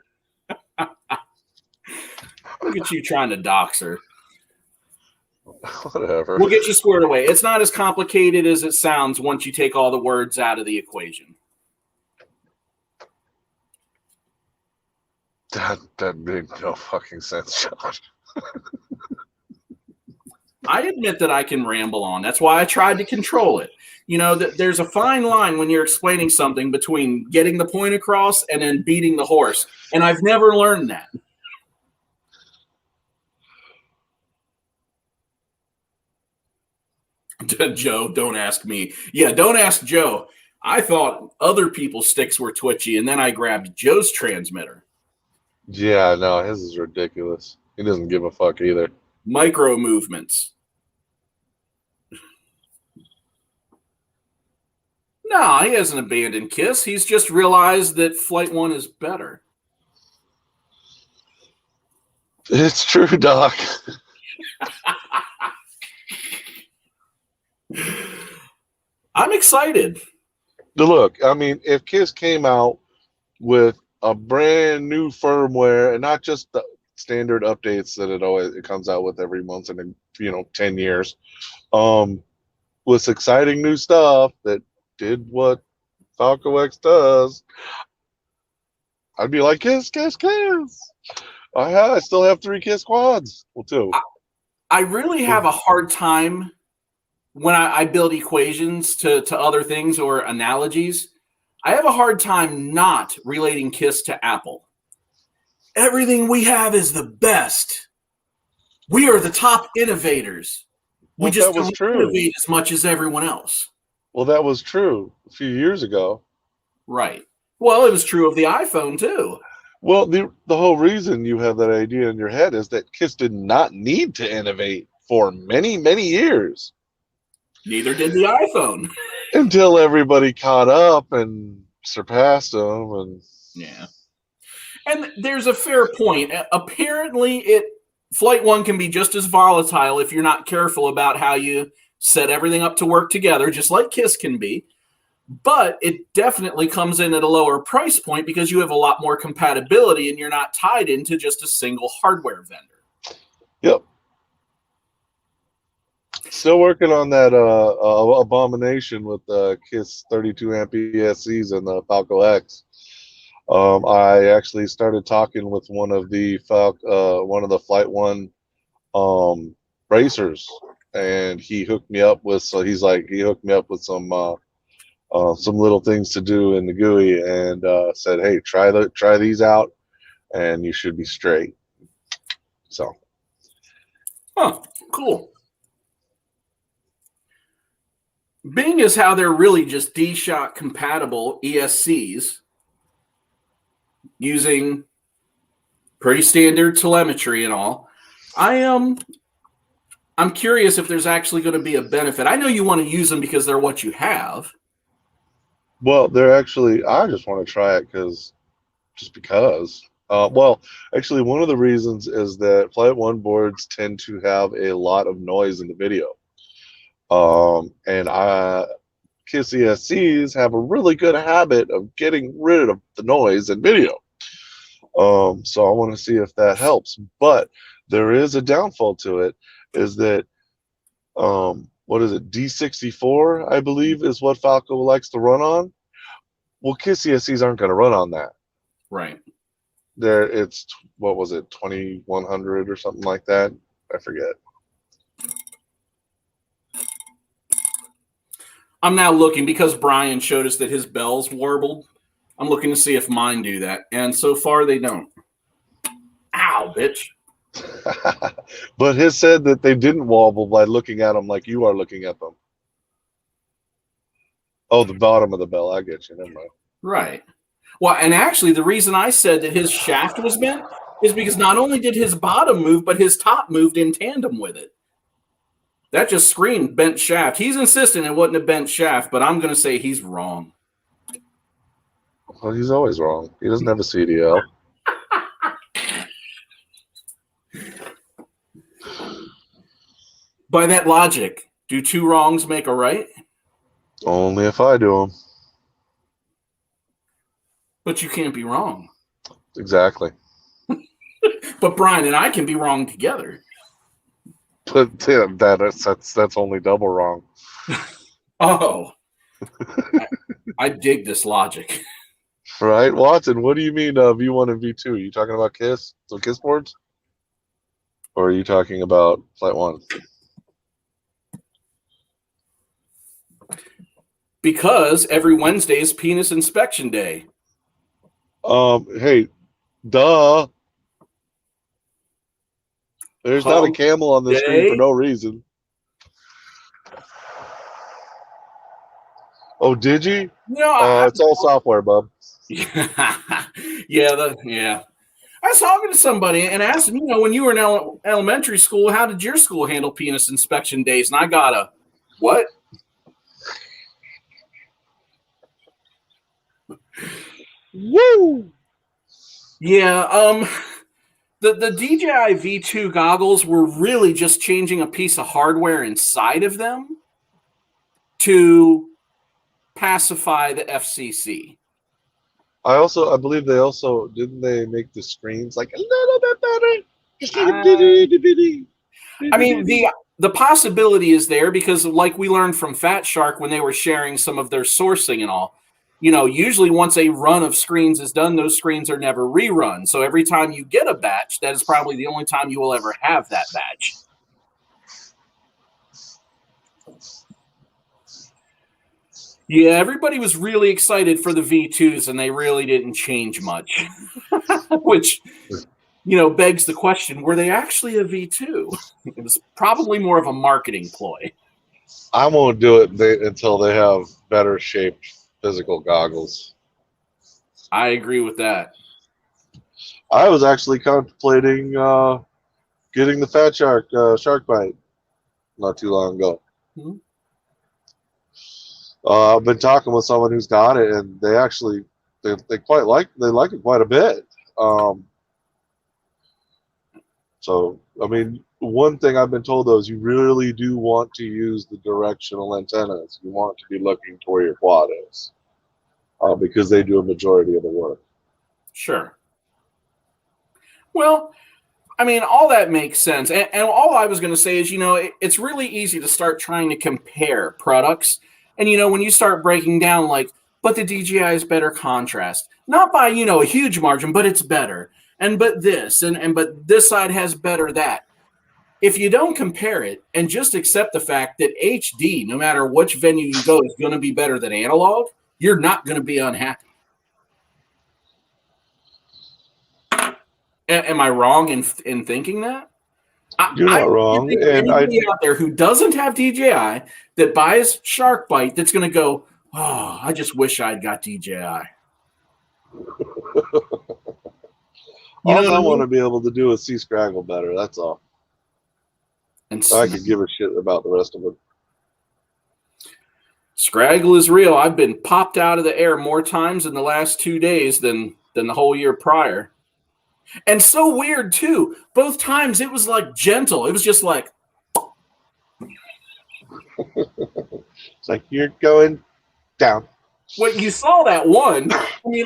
Look at you trying to dox her. Whatever. We'll get you squared away. It's not as complicated as it sounds once you take all the words out of the equation. That made no fucking sense, Josh. I admit that I can ramble on. That's why I tried to control it. You know, there's a fine line when you're explaining something between getting the point across and then beating the horse. And I've never learned that. Joe, don't ask me. Yeah, don't ask Joe. I thought other people's sticks were twitchy, and then I grabbed Joe's transmitter. Yeah, no, his is ridiculous. He doesn't give a fuck either. Micro movements. No, he hasn't abandoned KISS. He's just realized that Flight 1 is better. It's true, Doc. I'm excited. Look, I mean, if KISS came out with a brand new firmware and not just the standard updates that it comes out with every once in 10 years, with exciting new stuff that did what Falco X does, I'd be like, KISS, KISS, KISS. I still have 3 KISS quads. Well, 2. I really have a hard time when I build equations to other things or analogies. I have a hard time not relating KISS to Apple. Everything we have is the best. We are the top innovators. We just don't innovate as much as everyone else. Well, that was true a few years ago. Right. Well, it was true of the iPhone, too. Well, the whole reason you have that idea in your head is that KISS did not need to innovate for many, many years. Neither did the iPhone. Until everybody caught up and surpassed them. And yeah. And there's a fair point. Apparently, Flight 1 can be just as volatile if you're not careful about how you set everything up to work together, just like KISS can be. But it definitely comes in at a lower price point because you have a lot more compatibility and you're not tied into just a single hardware vendor. Yep. Still working on that abomination with the KISS 32 amp ESCs and the Falco X. I actually started talking with one of the Flight 1 racers, and he hooked me up with. So he hooked me up with some little things to do in the GUI, and said, "Hey, try these out, and you should be straight." So, cool. Being as how they're really just D-Shock compatible ESCs using pretty standard telemetry and all, I'm curious if there's actually going to be a benefit. I know you want to use them because they're what you have. Well, I just want to try it because. Well, actually, one of the reasons is that Flight 1 boards tend to have a lot of noise in the video. And KISS ESCs have a really good habit of getting rid of the noise in video. So I want to see if that helps. But there is a downfall to it, is that what is it, D64, I believe, is what Falco likes to run on. Well, KISS ESCs aren't going to run on that. Right. It's, what was it, 2100 or something like that? I forget. I'm now looking, because Brian showed us that his bells warbled. I'm looking to see if mine do that. And so far, they don't. Ow, bitch. But his said that they didn't wobble by looking at them like you are looking at them. Oh, the bottom of the bell. I get you. Never mind. Right. Well, and actually, the reason I said that his shaft was bent is because not only did his bottom move, but his top moved in tandem with it. That just screamed bent shaft. He's insistent it wasn't a bent shaft, but I'm going to say he's wrong. Well, he's always wrong. He doesn't have a CDL. By that logic, do two wrongs make a right? Only if I do them. But you can't be wrong. Exactly. But Brian and I can be wrong together. But yeah, that's only double wrong. Oh. I dig this logic. Right, Watson, what do you mean V1 and V2? Are you talking about KISS? So KISS boards? Or are you talking about Flight 1? Because every Wednesday is penis inspection day. Hey, duh. There's not a camel on the screen for no reason. Oh, did you? No, it's all software, bub. Yeah. I was talking to somebody and asked them, when you were in elementary school, how did your school handle penis inspection days? And I got a, what? Woo! Yeah, the DJI V2 goggles were really just changing a piece of hardware inside of them to pacify the FCC. I believe didn't they make the screens like a little bit better? Just like a bitty. I mean, the possibility is there because, like we learned from Fat Shark when they were sharing some of their sourcing and all, usually once a run of screens is done, those screens are never rerun. So every time you get a batch, that is probably the only time you will ever have that batch. Yeah, everybody was really excited for the V2s, and they really didn't change much. Which, begs the question, were they actually a V2? It was probably more of a marketing ploy. I won't do it until they have better shaped physical goggles. I agree with that. I was actually contemplating getting the Fat Shark shark bite not too long ago. Mm-hmm. I've been talking with someone who's got it, and they actually they like it quite a bit. So I mean, one thing I've been told though is you really do want to use the directional antennas. You want to be looking to where your quad is, because they do a majority of the work. Sure. Well, I mean, all that makes sense. And all I was going to say is, it's really easy to start trying to compare products. And, when you start breaking down, but the DJI is better contrast. Not by, a huge margin, but it's better. But this, but this side has better that. If you don't compare it and just accept the fact that HD, no matter which venue you go, is going to be better than analog, you're not going to be unhappy. Am I wrong in thinking that? You're not wrong. And anybody out there who doesn't have DJI that buys Shark Bite that's going to go, oh, I just wish I'd got DJI. All I want to be able to do is see Scraggle better. That's all. And I could give a shit about the rest of it. Scraggle is real. I've been popped out of the air more times in the last 2 days than the whole year prior. And so weird, too. Both times it was gentle. It was just it's like, you're going Down. When you saw that one, I mean,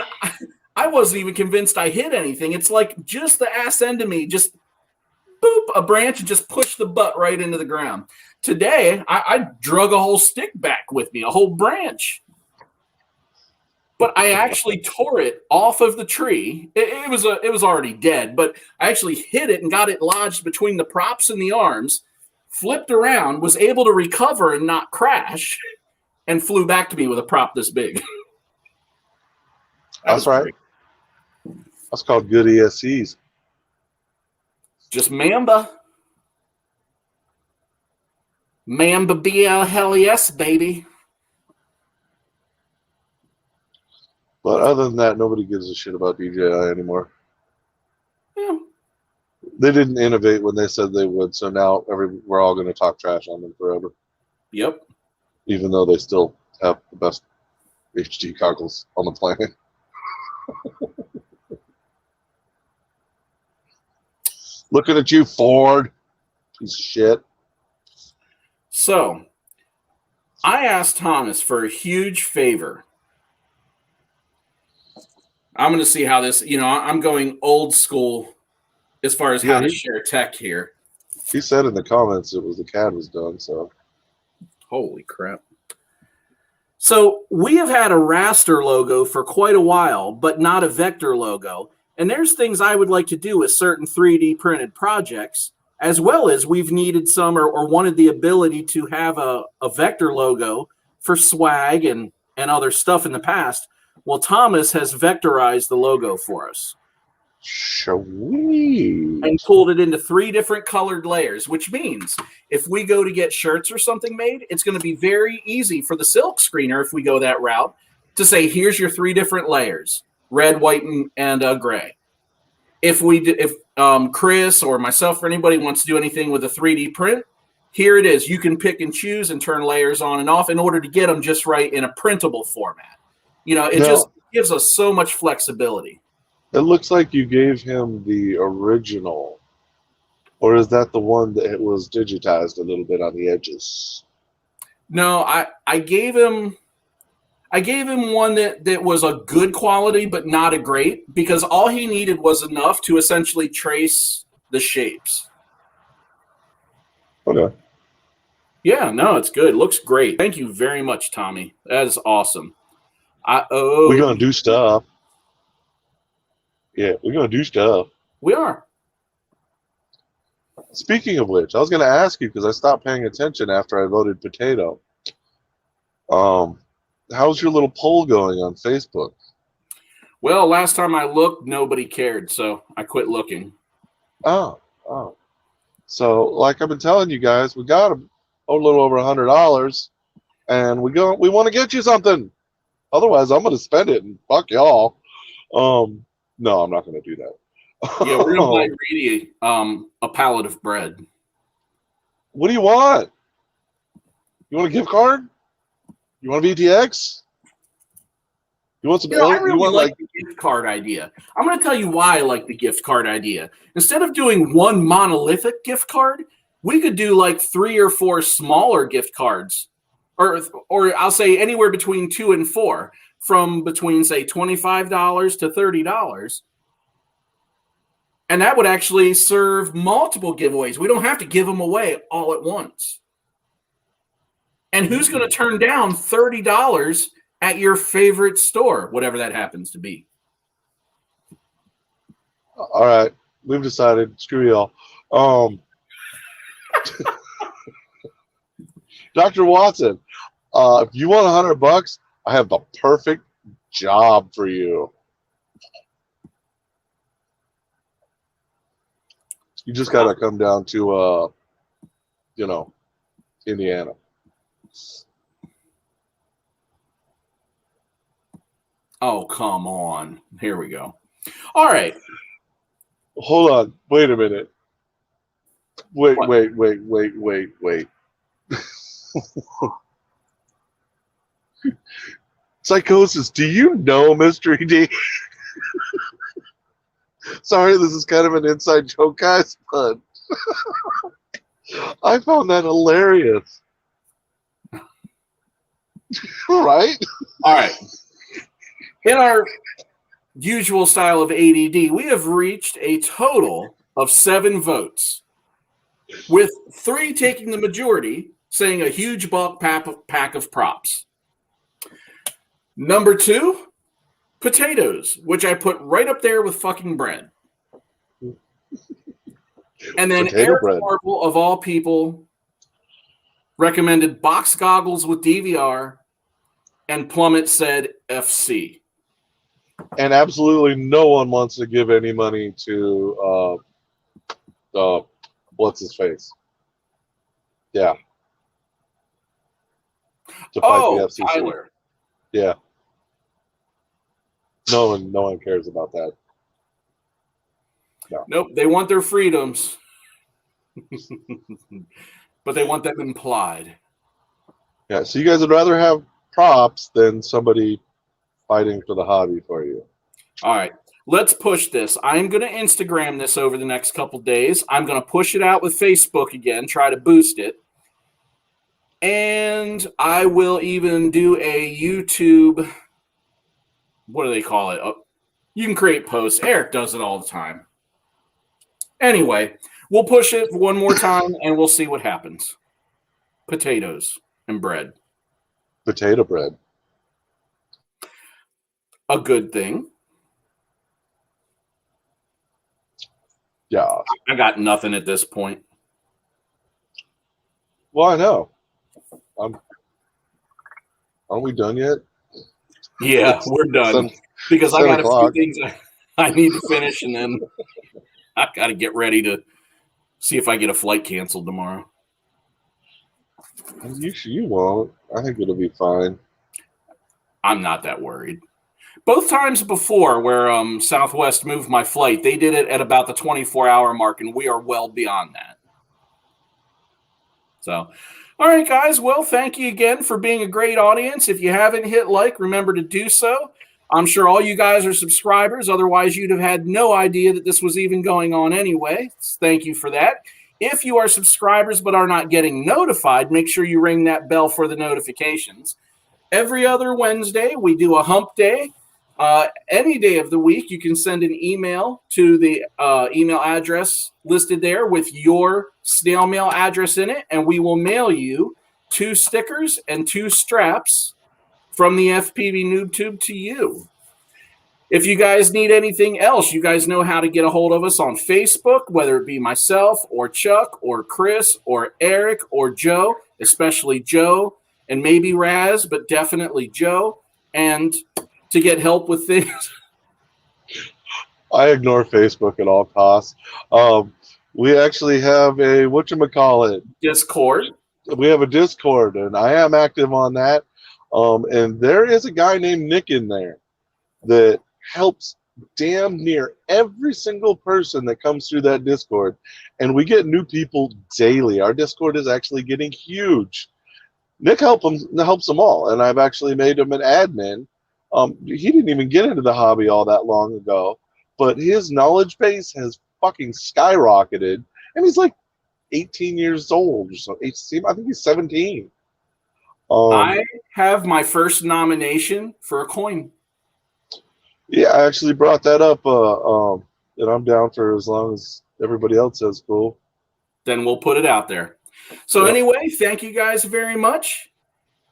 I wasn't even convinced I hit anything. It's like just the ass end of me, just boop, a branch and just push the butt right into the ground. Today, I drug a whole stick back with me, a whole branch. But I actually tore it off of the tree. It was already dead, but I actually hit it and got it lodged between the props and the arms, flipped around, was able to recover and not crash, and flew back to me with a prop this big. That's right. Great. That's called good ESCs. Just Mamba. Mamba BL hell yes, baby. But other than that, nobody gives a shit about DJI anymore. Yeah. They didn't innovate when they said they would, so now we're all going to talk trash on them forever. Yep. Even though they still have the best HD goggles on the planet. Looking at you, Ford. Piece of shit. So, I asked Thomas for a huge favor. I'm going to see how this, I'm going old school as far as how to share tech here. He said in the comments the CAD was done, so. Holy crap. So we have had a raster logo for quite a while, but not a vector logo. And there's things I would like to do with certain 3D printed projects, as well as we've needed some or wanted the ability to have a vector logo for swag and other stuff in the past. Well, Thomas has vectorized the logo for us. Sweet. And pulled it into 3 different colored layers, which means if we go to get shirts or something made, it's going to be very easy for the silk screener, if we go that route, to say, here's your 3 different layers, red, white, and gray. If Chris or myself or anybody wants to do anything with a 3D print, here it is. You can pick and choose and turn layers on and off in order to get them just right in a printable format. Just gives us so much flexibility. It looks like you gave him the original, or is that the one that was digitized a little bit on the edges? No, I gave him one that was a good quality, but not a great, because all he needed was enough to essentially trace the shapes. Okay. Yeah, no, it's good. It looks great. Thank you very much, Tommy. That is awesome. We're going to do stuff. Yeah, we're going to do stuff. We are. Speaking of which, I was going to ask you, because I stopped paying attention after I voted potato. How's your little poll going on Facebook? Well, last time I looked, nobody cared, so I quit looking. Oh. So, like I've been telling you guys, we got a little over $100, and we want to get you something. Otherwise, I'm going to spend it, and fuck y'all. No, I'm not going to do that. Yeah, we're going to buy Reedy a pallet of bread. What do you want? You want a gift card? You want a VTX? You want some? I really like the gift card idea. I'm going to tell you why I like the gift card idea. Instead of doing one monolithic gift card, we could do like 3 or 4 smaller gift cards, or I'll say anywhere between 2 and 4. From between, say, $25 to $30. And that would actually serve multiple giveaways. We don't have to give them away all at once. And who's going to turn down $30 at your favorite store, whatever that happens to be? All right. We've decided. Screw y'all. Dr. Watson, if you want $100, I have the perfect job for you. You just got to come down to, Indiana. Oh, come on. Here we go. All right. Hold on. Wait a minute. Wait. Psychosis, do you know Mystery D? Sorry, this is kind of an inside joke, guys, but I found that hilarious. Right? All right. In our usual style of ADD, we have reached a total of 7 votes, with 3 taking the majority, saying a huge bulk pack of props. Number 2, potatoes, which I put right up there with fucking bread. And then Potato Eric bread. Marble, of all people, recommended box goggles with DVR, and Plummet said FC. And absolutely no one wants to give any money to what's his face? Yeah. To fight the FCC. Tyler. Yeah. No one cares about that. No. Nope, they want their freedoms. But they want them implied. Yeah, so you guys would rather have props than somebody fighting for the hobby for you. All right, let's push this. I'm going to Instagram this over the next couple days. I'm going to push it out with Facebook again, try to boost it. And I will even do a YouTube, what do they call it? You can create posts. Eric does it all the time. Anyway, we'll push it one more time, and we'll see what happens. Potatoes and bread. Potato bread. A good thing. Yeah. I got nothing at this point. Well, I know. Aren't we done yet? Yeah, we're done. Because I got a few things I need to finish, and then I got to get ready to see if I get a flight canceled tomorrow. You won't. I think it'll be fine. I'm not that worried. Both times before where Southwest moved my flight, they did it at about the 24-hour mark, and we are well beyond that. So, all right, guys. Well, thank you again for being a great audience. If you haven't hit like, remember to do so. I'm sure all you guys are subscribers. Otherwise, you'd have had no idea that this was even going on anyway. Thank you for that. If you are subscribers but are not getting notified, make sure you ring that bell for the notifications. Every other Wednesday, we do a hump day. Any day of the week, you can send an email to the email address listed there with your snail mail address in it, and we will mail you 2 stickers and 2 straps from the FPVnoobtube to you. If you guys need anything else, you guys know how to get a hold of us on Facebook, whether it be myself or Chuck or Chris or Eric or Joe, especially Joe, and maybe Raz, but definitely Joe. And to get help with things. I ignore Facebook at all costs. We actually have a, whatchamacallit? Discord. We have a Discord, and I am active on that. And there is a guy named Nick in there that helps damn near every single person that comes through that Discord. And we get new people daily. Our Discord is actually getting huge. Nick helps them all, and I've actually made him an admin. He didn't even get into the hobby all that long ago, but his knowledge base has fucking skyrocketed, and he's like 18 years old or so. I think he's 17. I have my first nomination for a coin. Yeah, I actually brought that up, and I'm down for as long as everybody else says cool. Then we'll put it out there. So anyway, thank you guys very much.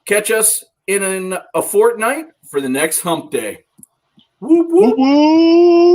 Catch us in a fortnight for the next hump day. Whoop, whoop. Woo-woo!